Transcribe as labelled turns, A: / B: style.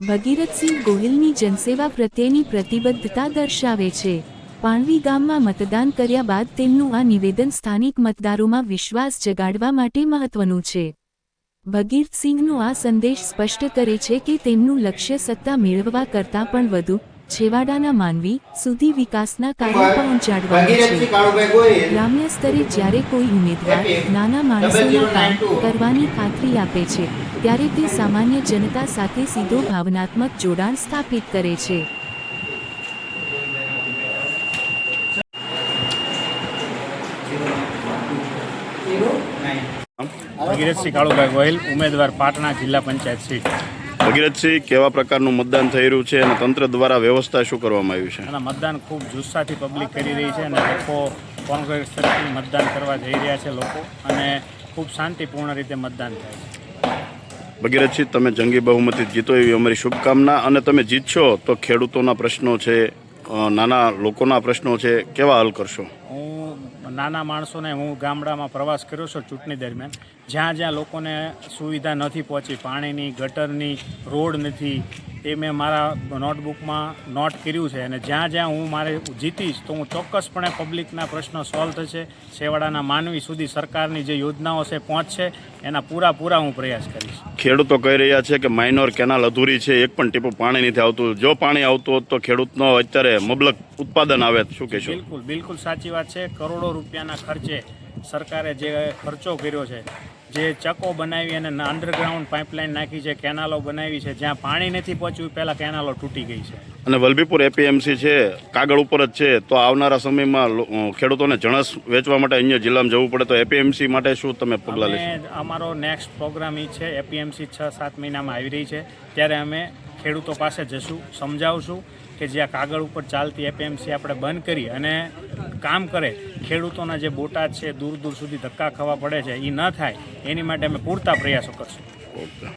A: ભગીરથસિંહ ગોહિલની જનસેવા પ્રત્યેની પ્રતિબદ્ધતા દર્શાવે છે। પાણવી ગામમાં મતદાન કર્યા બાદ તેમનું આ નિવેદન સ્થાનિક મતદારોમાં વિશ્વાસ જગાડવા માટે મહત્વનું છે। ભગીરથસિંહનો આ સંદેશ સ્પષ્ટ કરે છે કે તેમનું લક્ષ્ય સત્તા મેળવવા કરતાં પણ વધુ છેવાડાના માનવી સુધી વિકાસના કાર્યો પહોંચાડવાનું છે। ગ્રામ્ય સ્તરે જ્યારે કોઈ ઉમેદવાર નાના માણસોના કામ કરવાની ખાતરી આપે છે ત્યારે તે સામાન્ય જનતા સાથે સીધો ભાવનાત્મક જોડાણ સ્થાપિત કરે છે।
B: ભગીરથસિંહ કાળુભાઈ ગોહિલ, ઉમેદવાર પાટણા જિલ્લા પંચાયત સીટ।
C: ભગીરથસિંહ, કેવા પ્રકારનું મતદાન થઈ રહ્યું છે અને તંત્ર દ્વારા વ્યવસ્થા શું કરવામાં આવી છે?
B: અને મતદાન ખૂબ જુસ્સાથી પબ્લિક કરી રહી છે અને લોકો કોંગ્રેસ તરફથી મતદાન કરવા જઈ રહ્યા છે લોકો, અને ખૂબ શાંતિપૂર્ણ રીતે મતદાન થાય છે।
C: ભગીરથસિંહ, તમે જંગી બહુમતી જીતો એવી અમારી શુભકામના, અને તમે જીતશો તો ખેડૂતોના પ્રશ્નો છે, નાના લોકોના પ્રશ્નો છે, કેવા હલ કરશો?
B: હું નાના માણસોને, હું ગામડામાં પ્રવાસ કર્યો છું ચૂંટણી દરમિયાન, જ્યાં જ્યાં લોકોને સુવિધા નથી પહોંચી, પાણીની, ગટરની, રોડ નથી, એ મેં મારા નોટબુકમાં નોટ કર્યું છે, અને જ્યાં જ્યાં હું મારે જીતીશ તો હું ચોક્કસપણે પબ્લિકના પ્રશ્નો સોલ્વ થશે, છેવાડાના માનવી સુધી સરકારની જે યોજનાઓ છે પહોંચશે, એના પૂરા હું પ્રયાસ કરીશ।
C: ખેડૂતો કહી રહ્યા છે કે માઇનોર કેનાલ અધૂરી છે, એક પણ ટીપું પાણી નથી આવતું। જો પાણી આવતું હોત તો ખેડૂતનો અત્યારે મબલક ઉત્પાદન આવે, શું કહેશો?
B: બિલકુલ સાચી વાત છે। કરોડો રૂપિયાના ખર્ચે સરકારે જે ખર્ચો કર્યો છે, જે ચકો બનાવી અને અંડરગ્રાઉન્ડ પાઇપલાઇન નાખી છે, કેનાલો બનાવી છે, જ્યાં પાણી નથી પહોંચ્યું પહેલાં કેનાલો તૂટી ગઈ છે।
C: અને વલભીપુર એપીએમસી છે, કાગળ ઉપર જ છે, તો આવનારા સમયમાં ખેડૂતોને જણસ વેચવા માટે અન્ય જિલ્લામાં જવું પડે તો એપીએમસી માટે શું તમે પગલાં લેશો?
B: અમારો નેક્સ્ટ પ્રોગ્રામ એ છે, એપીએમસી 6-7 મહિનામાં આવી રહી છે, ત્યારે અમે ખેડૂતો પાસે જશું, સમજાવશું કે જ્યાં કાગળ ઉપર ચાલતી એપીએમસી આપણે બંધ કરી અને કામ કરે, ખેડૂતોના જે બોટાદ છે, દૂર સુધી ધક્કા ખાવા પડે છે, એ ન થાય એની માટે અમે પૂરતા પ્રયાસો કરશું।
C: ઓકે।